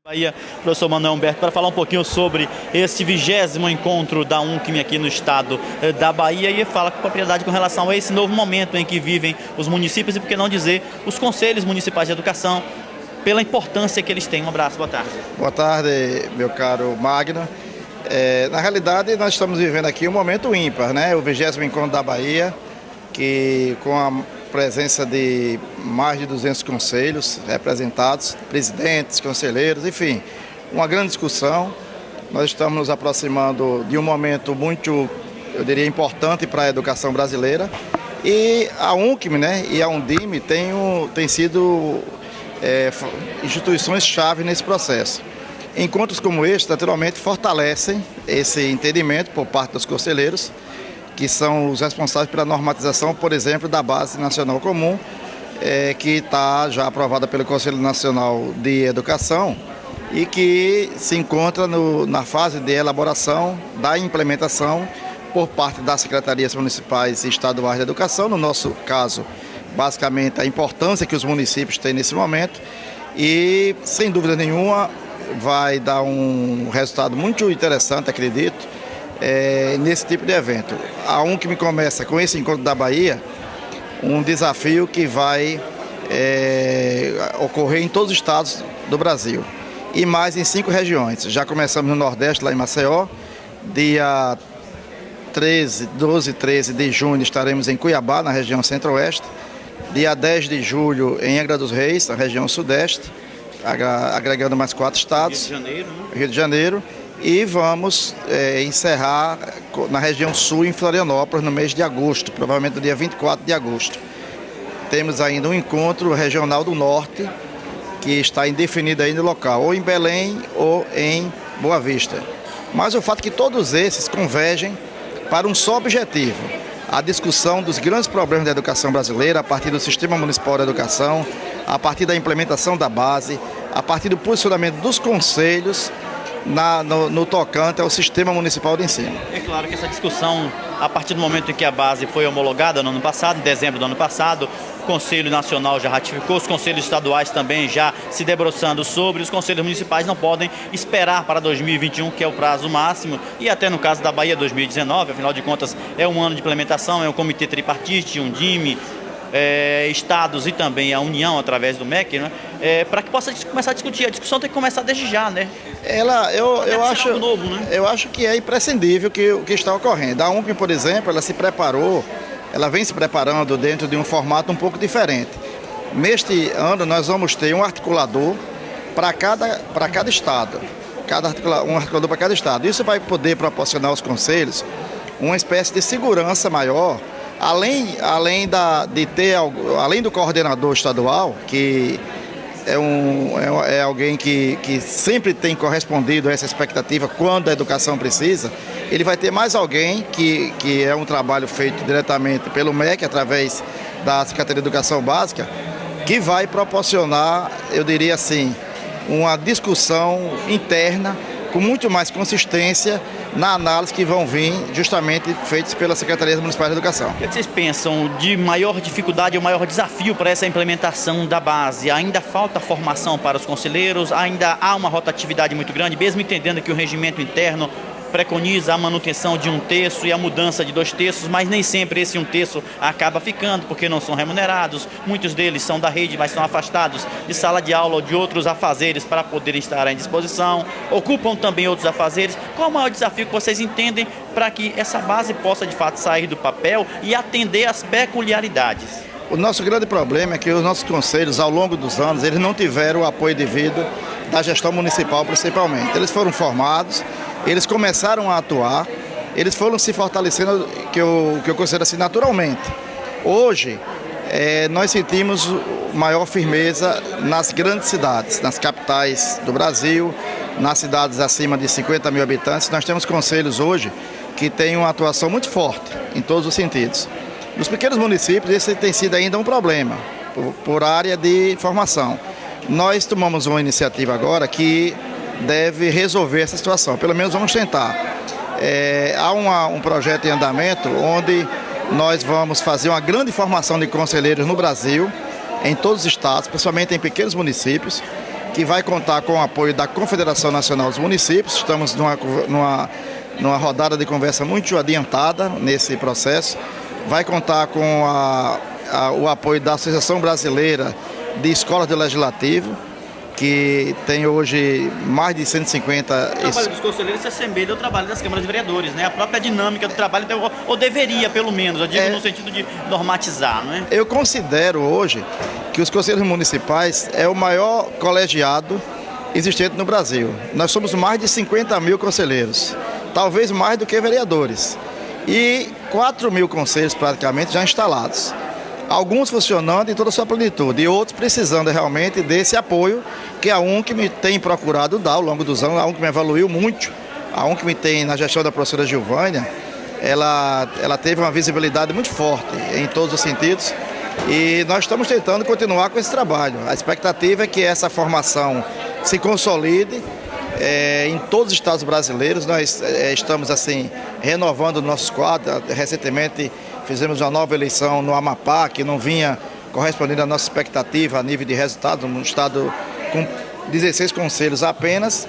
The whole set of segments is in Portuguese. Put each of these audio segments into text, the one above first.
Bahia, professor Manuel Humberto, para falar um pouquinho sobre esse 20º encontro da UNCM aqui no estado da Bahia e fala com propriedade com relação a esse novo momento em que vivem os municípios e, por que não dizer, os conselhos municipais de educação, pela importância que eles têm. Um abraço, boa tarde. Boa tarde, meu caro Magno. Na realidade, nós estamos vivendo aqui um momento ímpar, né? O 20º encontro da Bahia, que com a presença de mais de 200 conselhos representados, presidentes, conselheiros, enfim, uma grande discussão. Nós estamos nos aproximando de um momento muito, eu diria, importante para a educação brasileira. E a UNCM, né, e a Undime têm sido instituições-chave nesse processo. Encontros como este, naturalmente, fortalecem esse entendimento por parte dos conselheiros, que são os responsáveis pela normatização, por exemplo, da Base Nacional Comum, que está já aprovada pelo Conselho Nacional de Educação e que se encontra na fase de elaboração da implementação por parte das secretarias municipais e estaduais de educação, no nosso caso, basicamente a importância que os municípios têm nesse momento e, sem dúvida nenhuma, vai dar um resultado muito interessante, acredito, nesse tipo de evento. A UNCM começa com esse encontro da Bahia, um desafio que vai ocorrer em todos os estados do Brasil e mais em 5 regiões. Já começamos no Nordeste, lá em Maceió, dia 12 e 13 de junho estaremos em Cuiabá, na região Centro-Oeste, dia 10 de julho em Angra dos Reis, na região Sudeste, agregando mais 4 estados, Rio de Janeiro, e vamos encerrar na região sul, em Florianópolis, no mês de agosto, provavelmente no dia 24 de agosto. Temos ainda um encontro regional do Norte, que está indefinido aí no local, ou em Belém ou em Boa Vista. Mas o fato é que todos esses convergem para um só objetivo: a discussão dos grandes problemas da educação brasileira, a partir do Sistema Municipal de Educação, a partir da implementação da base, a partir do posicionamento dos conselhos, no tocante ao Sistema Municipal de Ensino. É claro que essa discussão, a partir do momento em que a base foi homologada no ano passado, em dezembro do ano passado, o Conselho Nacional já ratificou, os conselhos estaduais também já se debruçando sobre, os conselhos municipais não podem esperar para 2021, que é o prazo máximo, e até no caso da Bahia 2019, afinal de contas é um ano de implementação, é um comitê tripartite, um DIME, estados e também a União através do MEC, né? Para que possa começar a discutir. A discussão tem que começar desde já, né? Eu acho que é imprescindível o que está ocorrendo. A UNCM, por exemplo, ela se preparou, ela vem se preparando dentro de um formato um pouco diferente. Neste ano nós vamos ter um articulador para cada estado, um articulador para cada estado. Isso vai poder proporcionar aos conselhos uma espécie de segurança maior, além do coordenador estadual, que é alguém que sempre tem correspondido a essa expectativa quando a educação precisa. Ele vai ter mais alguém que é um trabalho feito diretamente pelo MEC, através da Secretaria de Educação Básica, que vai proporcionar, eu diria assim, uma discussão interna com muito mais consistência na análise que vão vir justamente feitas pelas Secretarias Municipais de Educação. O que vocês pensam de maior dificuldade ou maior desafio para essa implementação da base? Ainda falta formação para os conselheiros? Ainda há uma rotatividade muito grande, mesmo entendendo que o regimento interno preconiza a manutenção de 1/3 e a mudança de 2/3, mas nem sempre esse 1/3 acaba ficando, porque não são remunerados. Muitos deles são da rede, mas são afastados de sala de aula ou de outros afazeres para poderem estar à disposição. Ocupam também outros afazeres. Qual é o maior desafio que vocês entendem para que essa base possa, de fato, sair do papel e atender às peculiaridades? O nosso grande problema é que os nossos conselhos, ao longo dos anos, eles não tiveram o apoio devido da gestão municipal, principalmente. Eles foram formados, eles começaram a atuar, eles foram se fortalecendo, que eu considero assim, naturalmente. Hoje, nós sentimos maior firmeza nas grandes cidades, nas capitais do Brasil, nas cidades acima de 50 mil habitantes. Nós temos conselhos hoje que têm uma atuação muito forte, em todos os sentidos. Nos pequenos municípios, esse tem sido ainda um problema, por área de formação. Nós tomamos uma iniciativa agora que deve resolver essa situação, pelo menos vamos tentar. Há um projeto em andamento onde nós vamos fazer uma grande formação de conselheiros no Brasil, em todos os estados, principalmente em pequenos municípios, que vai contar com o apoio da Confederação Nacional dos Municípios. Estamos numa rodada de conversa muito adiantada nesse processo. Vai contar com o apoio da Associação Brasileira de Escolas do Legislativo, que tem hoje mais de 150... O trabalho dos conselheiros se assemelha ao trabalho das câmaras de vereadores, né? A própria dinâmica do trabalho, ou deveria pelo menos, eu digo no sentido de normatizar, não é? Eu considero hoje que os conselheiros municipais é o maior colegiado existente no Brasil. Nós somos mais de 50 mil conselheiros, talvez mais do que vereadores, e 4 mil conselhos praticamente já instalados. Alguns funcionando em toda a sua plenitude e outros precisando realmente desse apoio que a UNCM tem procurado dar ao longo dos anos. A UNCM evoluiu muito. A UNCM tem, na gestão da professora Gilvânia, ela teve uma visibilidade muito forte em todos os sentidos e nós estamos tentando continuar com esse trabalho. A expectativa é que essa formação se consolide em todos os estados brasileiros. Nós estamos assim renovando nossos quadros. Recentemente fizemos uma nova eleição no Amapá, que não vinha correspondendo à nossa expectativa a nível de resultado, um estado com 16 conselhos apenas,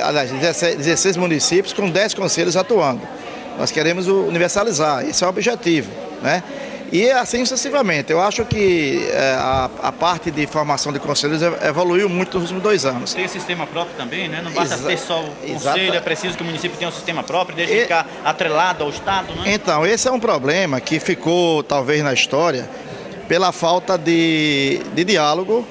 aliás, 16 municípios com 10 conselhos atuando. Nós queremos universalizar, esse é o objetivo, né? E assim sucessivamente. Eu acho que a parte de formação de conselheiros evoluiu muito nos últimos 2 anos. Tem sistema próprio também, né? Não basta ter só o conselho, é preciso que o município tenha um sistema próprio, deixe de ficar atrelado ao Estado, né? Então, esse é um problema que ficou talvez na história pela falta de diálogo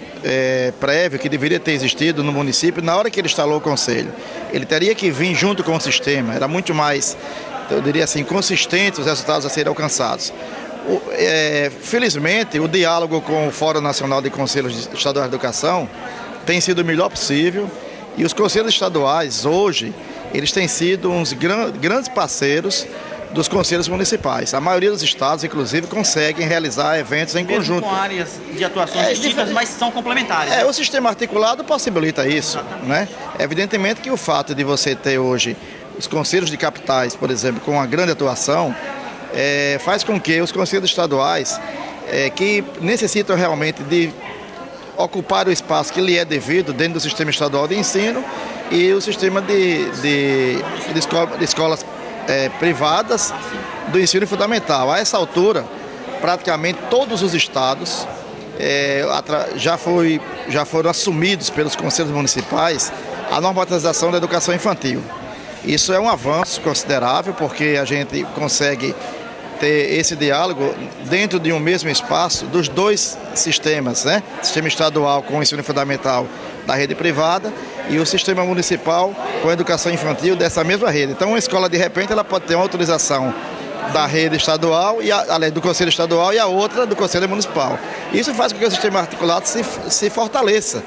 prévio que deveria ter existido no município na hora que ele instalou o conselho. Ele teria que vir junto com o sistema, era muito mais, eu diria assim, consistente os resultados a serem alcançados. Felizmente, o diálogo com o Fórum Nacional de Conselhos Estaduais de Educação tem sido o melhor possível e os conselhos estaduais, hoje, eles têm sido uns grandes parceiros dos conselhos municipais. A maioria dos estados, inclusive, conseguem realizar eventos em conjunto. Com áreas de atuação distintas, mas são complementares. O sistema articulado possibilita isso, né? Evidentemente que o fato de você ter hoje os conselhos de capitais, por exemplo, com uma grande atuação, faz com que os conselhos estaduais, que necessitam realmente de ocupar o espaço que lhe é devido dentro do sistema estadual de ensino e o sistema de escolas privadas do ensino fundamental. A essa altura, praticamente todos os estados já foram assumidos pelos conselhos municipais a normatização da educação infantil. Isso é um avanço considerável, porque a gente consegue ter esse diálogo dentro de um mesmo espaço dos dois sistemas, né? Sistema estadual com o ensino fundamental da rede privada e o sistema municipal com a educação infantil dessa mesma rede. Então, uma escola, de repente, ela pode ter uma autorização da rede estadual, além do Conselho Estadual, e a outra do Conselho Municipal. Isso faz com que o sistema articulado se fortaleça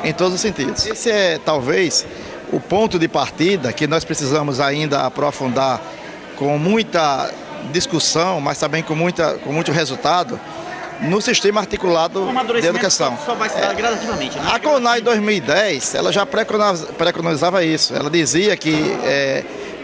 em todos os sentidos. Esse é, talvez, o ponto de partida que nós precisamos ainda aprofundar com muita discussão, mas também com muito resultado no sistema articulado de educação. Só vai se dar gradativamente, né? A CONAI, em 2010, ela já preconizava isso. Ela dizia que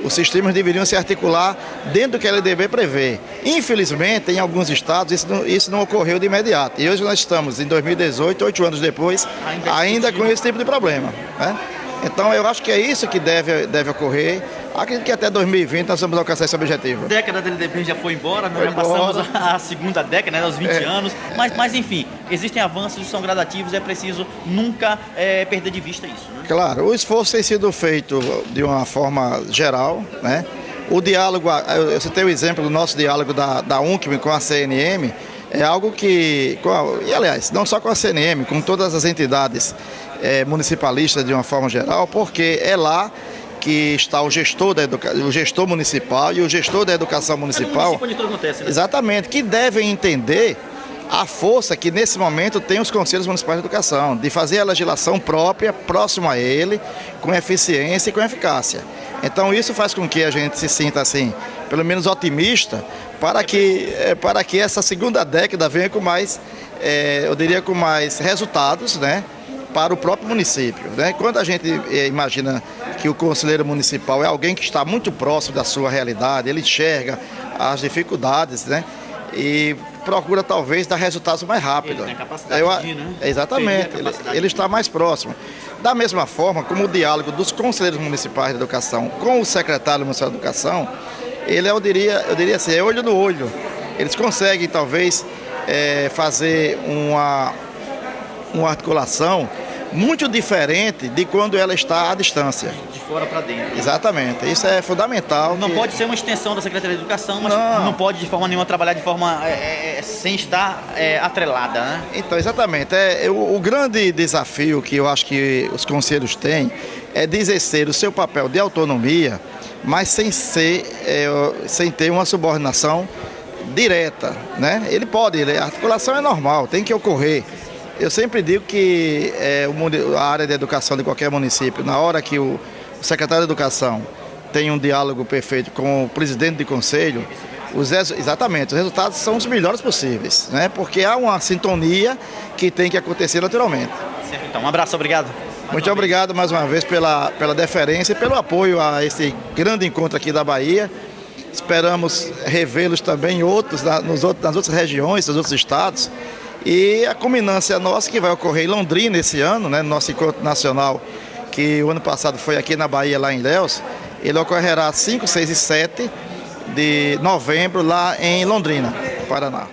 os sistemas deveriam se articular dentro do que a LDB prevê. Infelizmente, em alguns estados, isso não ocorreu de imediato. E hoje nós estamos em 2018, 8 anos depois, ainda com esse tipo de problema, né? Então, eu acho que é isso que deve ocorrer. Acredito que até 2020 nós vamos alcançar esse objetivo. A década da LDB já foi embora, nós já passamos a segunda década, né, aos 20 anos. Mas, enfim, existem avanços, são gradativos, é preciso nunca perder de vista isso, né? Claro, o esforço tem sido feito de uma forma geral, né? O diálogo, eu citei o exemplo do nosso diálogo da UNCM com a CNM, é algo que, e aliás, não só com a CNM, com todas as entidades municipalistas de uma forma geral, porque é lá que está o gestor municipal e o gestor da educação municipal. Onde tudo acontece, né? Exatamente, que devem entender a força que nesse momento tem os conselhos municipais de educação, de fazer a legislação própria, próximo a ele, com eficiência e com eficácia. Então isso faz com que a gente se sinta assim, pelo menos otimista, para que essa segunda década venha com mais, eu diria, com mais resultados, né, para o próprio município, né? Quando a gente imagina que o conselheiro municipal é alguém que está muito próximo da sua realidade, ele enxerga as dificuldades, né? e procura talvez dar resultados mais rápido. Ele tem capacidade de, né? Exatamente, ele está mais próximo. Da mesma forma, como o diálogo dos conselheiros municipais de educação com o secretário municipal de educação, ele é, eu diria assim, é olho no olho. Eles conseguem talvez fazer uma articulação muito diferente de quando ela está à distância. De fora para dentro. Exatamente, isso é fundamental. Não pode ser uma extensão da Secretaria de Educação, mas não pode de forma nenhuma trabalhar de forma sem estar atrelada, né? Então, exatamente. O grande desafio que eu acho que os conselhos têm é de exercer o seu papel de autonomia, mas sem ter uma subordinação direta, né? A articulação é normal, tem que ocorrer. Eu sempre digo que a área de educação de qualquer município, na hora que o secretário de Educação tem um diálogo perfeito com o presidente de conselho, exatamente, os resultados são os melhores possíveis, né? Porque há uma sintonia que tem que acontecer naturalmente. Certo, então, um abraço, obrigado. Muito obrigado mais uma vez pela deferência e pelo apoio a esse grande encontro aqui da Bahia. Esperamos revê-los também nas outras regiões, nos outros estados. E a culminância nossa, que vai ocorrer em Londrina esse ano, né, nosso encontro nacional, que o ano passado foi aqui na Bahia, lá em Ilhéus, ele ocorrerá 5, 6 e 7 de novembro lá em Londrina, Paraná.